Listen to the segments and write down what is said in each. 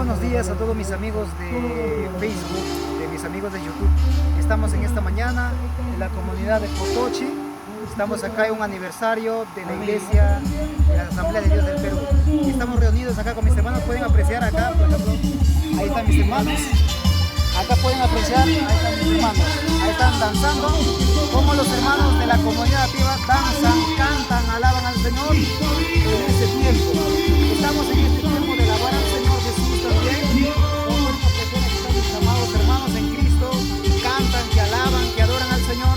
buenos días a todos mis amigos de Facebook, de mis amigos de YouTube. Estamos en esta mañana en la comunidad de Potochi. Estamos acá en un aniversario de la iglesia de la Asamblea de Dios del Perú. Y estamos reunidos acá con mis hermanos. Pueden apreciar acá, por ejemplo, ahí están mis hermanos. Acá pueden apreciar, ahí están mis hermanos. Ahí están danzando, como los hermanos de la comunidad nativa danzan, cantan, alaban al Señor en este tiempo. Estamos en este tiempo de alabar al Señor Jesús también. Como estas personas que están, mis amados hermanos en Cristo, cantan, que alaban, que adoran al Señor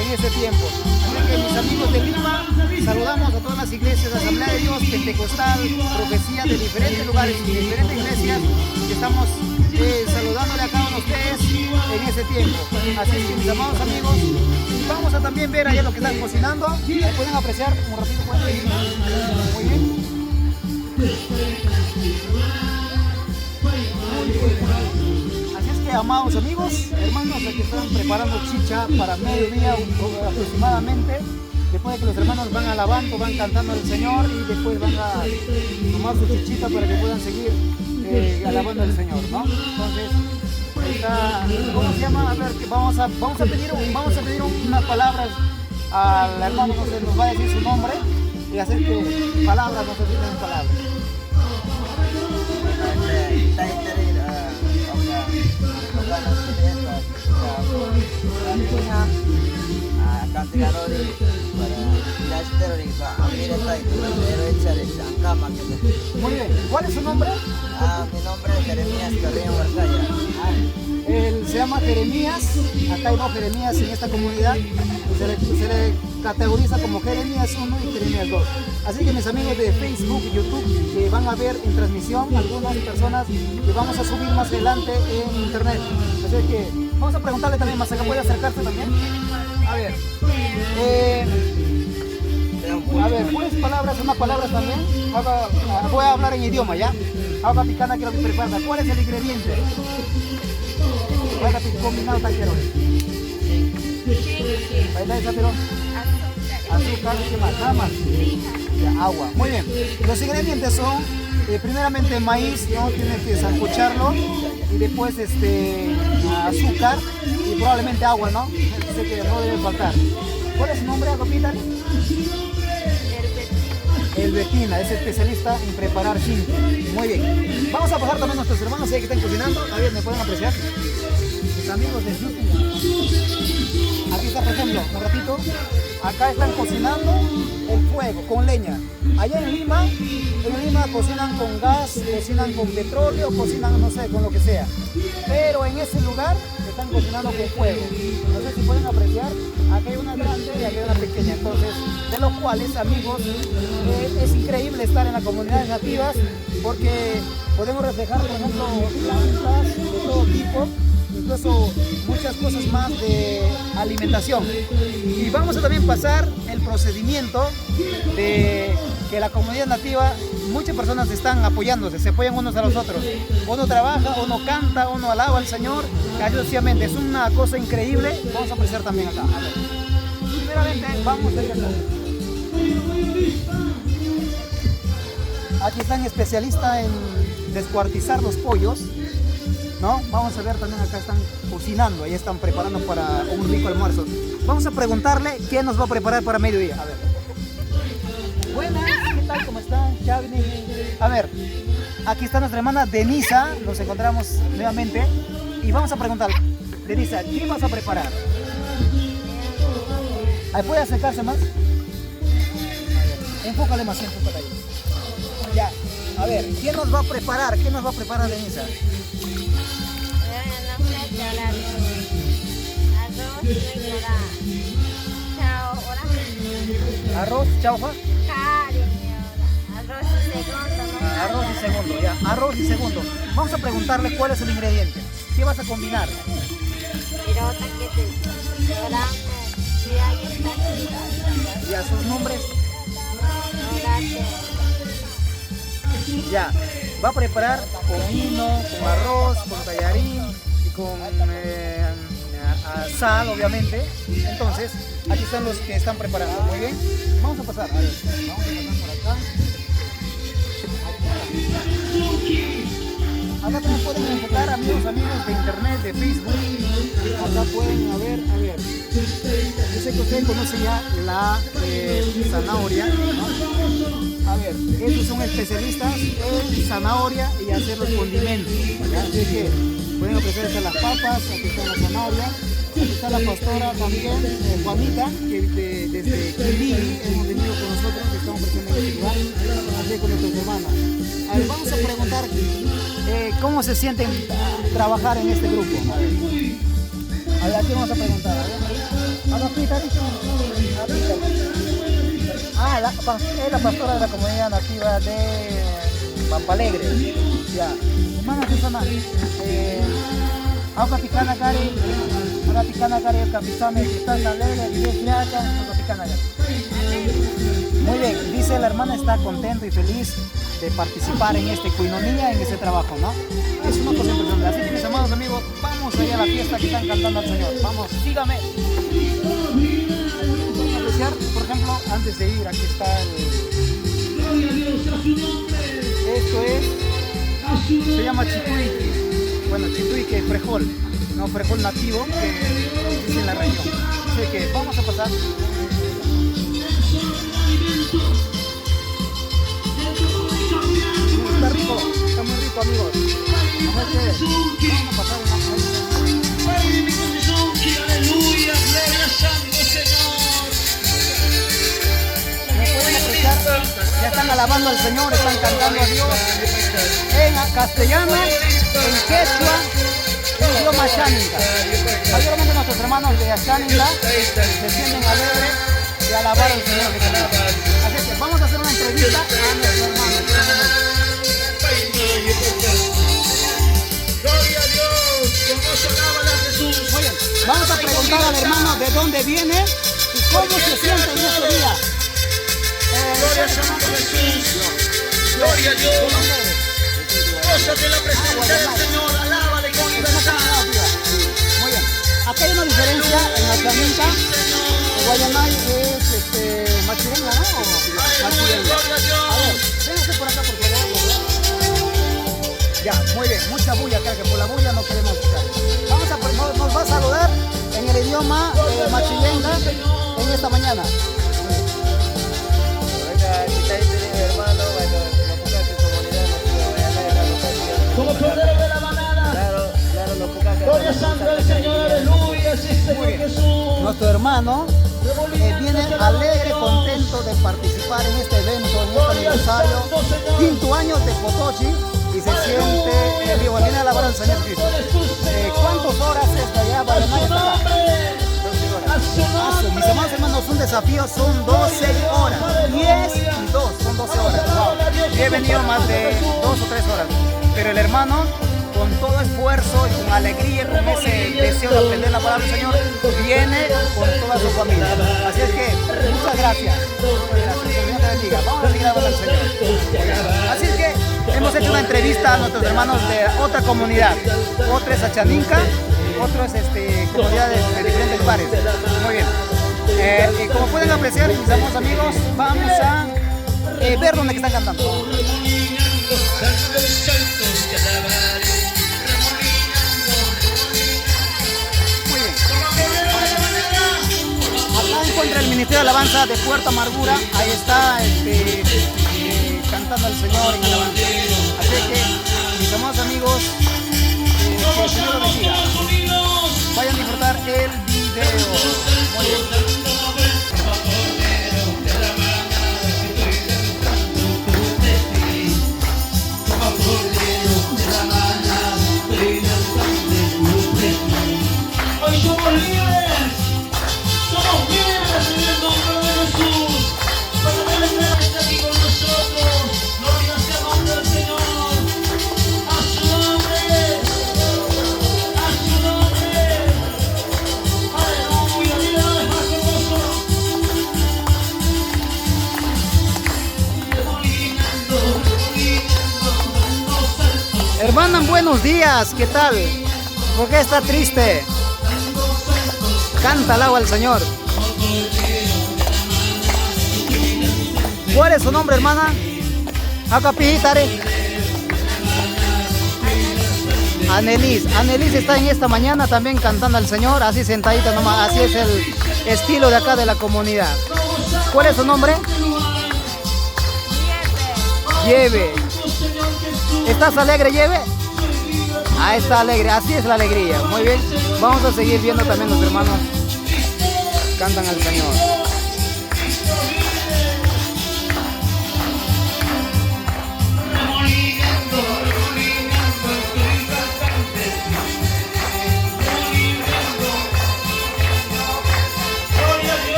en este tiempo. Así que mis amigos de Lima, saludamos a todas las iglesias de Asamblea de Dios, Pentecostal, Profecía, de diferentes lugares y de diferentes iglesias que estamos saludándole a cada uno de ustedes en este tiempo. Así es que mis amados amigos, vamos a también ver allá lo que están cocinando. Pueden apreciar un ratito. Muy bien. Así es que, amados amigos, hermanos, aquí están preparando chicha para mediodía aproximadamente. Después de que los hermanos van alabando, van cantando al Señor y después van a tomar su chichita para que puedan seguir alabando al Señor, ¿no? Entonces, está, ¿cómo se llama? A ver, que vamos a pedir unas palabras al hermano, no sé, nos va a decir su nombre y hacer que palabras, no sé si tienen palabras. Muy bien, ¿cuál es su nombre? Mi nombre es Jeremías Carrillo Barcaya. Él se llama Jeremías, acá hay dos Jeremías en esta comunidad, se le categoriza como Jeremías 1 y Jeremías 2. Así que mis amigos de Facebook y YouTube que van a ver en transmisión algunas personas que vamos a subir más adelante en internet. Así que vamos a preguntarle también más acá, ¿puede acercarse también? A ver, ¿cuáles palabras? Unas palabras también. Voy a hablar en idioma, ¿ya? Ahora picana quiero que prepara. ¿Cuál es el ingrediente? Ahora combinado taquero. Baila esa pero. Azúcar, ¿qué más? Nada más. Ya, agua. Muy bien. Los ingredientes son primeramente maíz, ¿no? Tienes que sancocharlo y después azúcar y probablemente agua, ¿no? Sé que no debe faltar. ¿Cuál es su nombre, Agopita? El Betina es especialista en preparar chinche. Muy bien. Vamos a pasar también a nuestros hermanos ahí que están cocinando. A ver, ¿me pueden apreciar? Mis amigos de YouTube. Aquí está, por ejemplo, un ratito. Acá están cocinando el fuego con leña. Allá en Lima cocinan con gas, cocinan con petróleo, cocinan, no sé, con lo que sea. Pero en ese lugar están cocinando con fuego. No sé si pueden apreciar. Aquí hay una grande y aquí hay una pequeña. Entonces, de los cuales, amigos, es increíble estar en las comunidades nativas porque podemos reflejar, por ejemplo, plantas de todo tipo, incluso muchas cosas más de alimentación. Y vamos a también pasar el procedimiento de que la comunidad nativa, muchas personas están apoyándose, se apoyan unos a los otros. Uno trabaja, uno canta, uno alaba al Señor, asociadamente. Es una cosa increíble. Vamos a apreciar también acá. A ver. Primeramente, vamos a ir acá. Aquí están especialistas en descuartizar los pollos, ¿no? Vamos a ver también acá están cocinando, ahí están preparando para un rico almuerzo. Vamos a preguntarle qué nos va a preparar para mediodía. A ver. Buenas, ¿qué tal? ¿Cómo están? A ver, aquí está nuestra hermana Denisa, nos encontramos nuevamente y vamos a preguntarle, Denisa, ¿qué vas a preparar? ¿Ahí puede acercarse más? Enfócale más, enfócale ahí. Ya, a ver, ¿quién nos va a preparar? ¿Qué nos va a preparar Denisa? Arroz, chaufa. Arroz y segundo, ya. Arroz y segundo. Vamos a preguntarle cuál es el ingrediente. ¿Qué vas a combinar? Ya, sus nombres. Ya, va a preparar con vino, con arroz, con tallarín y con sal, obviamente. Entonces, aquí están los que están preparando. Muy bien. Vamos a pasar. A ver, vamos a pasar por acá. Acá también pueden enfocar amigos de internet, de Facebook. Acá pueden, a ver. Yo sé que ustedes conocen ya la zanahoria, ¿no? A ver, estos son especialistas en zanahoria y hacer los condimentos, ¿ya? Así que pueden ofrecerse las papas, aquí está la zanahoria, aquí está la pastora también, Juanita, que desde Quilín hemos venido con nosotros, que estamos presentes en este lugar, así con nuestros hermanos. A ver, vamos a preguntar cómo se sienten trabajar en este grupo. A ver, aquí vamos a preguntar. ¿A la Pita? Es la pastora de la comunidad nativa de Pampalegre. Ya. Hermana Susana, ahora picana cari, el capitán está alegre, 10 yacas, ahora picana cari. Muy bien, dice la hermana está contento y feliz de participar en este coinonía, en este trabajo, ¿no? Es una cosa impresionante. Así que mis amados amigos, vamos allá a la fiesta que están cantando al Señor. Vamos, sígame. Vamos a apreciar, por ejemplo, antes de ir, aquí está esto es, se llama chituique. Bueno, chituique es frijol, no frijol nativo que es en la región. Así que vamos a pasar. Está rico, está muy rico, amigos. Vamos a pasar una. Aleluya, gloria santo Señor. Como pueden apreciar, ya están alabando al Señor, están cantando a Dios en castellano, en quechua, en idioma cháninga. Mayormente nuestros hermanos de Cháninga se sienten alegres de alabar al Señor. Así que vamos a hacer una entrevista a nuestros hermanos. Gloria a Dios, como sonaba la Jesús. Muy bien, vamos a preguntar al hermano de dónde viene y cómo se siente en este día. Gloria a Santo Jesús. Gloria a Dios. Gózate la presencia del Señor, alábale con libertad. Muy bien, acá hay una diferencia en la chaminca. El guayanay es machirenga, ¿no? Machirenga. A ver, véngase por acá, por favor. Ya, muy bien, mucha bulla acá, que por la bulla no queremos escuchar. Nos va a saludar en el idioma machilenga en esta mañana. Como cordero de la manada. Gloria santo al Señor, aleluya, sí, Señor Jesús. Nuestro hermano viene alegre, contento de participar en este evento, en este aniversario, 5 años de Potochi, y se siente vivo, viene a alabar al Señor Cristo. ¿Cuántas horas es de allá para acá? Mis amados hermanos, un desafío son 12 horas, 10 y 2, son 12 horas. Wow. Yo he venido más de 2 o 3 horas, pero el hermano, con todo esfuerzo y con alegría, con ese deseo de aprender la palabra del Señor, viene con toda su familia. Así es que, muchas gracias. Que el Señor te bendiga. Vamos a seguir hablando al Señor. Así es que hemos hecho una entrevista a nuestros hermanos de otra comunidad. Otro es Achaninca, otro es comunidades de diferentes lugares. Muy bien. Como pueden apreciar, mis amados amigos, vamos a ver dónde están cantando. Acá encuentra el Ministerio de Alabanza de Puerto Amargura. Ahí está cantando al Señor en alabanza. Así que, mis amados amigos, que el Señor los bendiga. Vayan a disfrutar el video. Muy bien. Hoy somos libres, en el nombre de Jesús. Cuando Él está aquí con nosotros, gloria sea el nombre del Señor. A su nombre, a su nombre. Aleluya, Dios es más hermoso. Hermana, buenos días, ¿qué tal? ¿Por qué está triste? Canta, alaba al Señor. ¿Cuál es su nombre, hermana? Acapitare. Anelis está en esta mañana también cantando al Señor, así sentadita nomás, así es el estilo de acá de la comunidad. ¿Cuál es su nombre? Lleve. ¿Estás alegre, Lleve? Ah, está alegre, así es la alegría. Muy bien, vamos a seguir viendo también los hermanos cantan al Señor.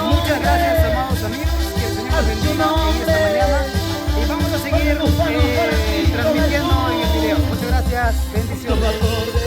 Muchas gracias, amados amigos, que el Señor los bendiga en esta mañana y vamos a seguir transmitiendo en el video. Muchas gracias, bendiciones.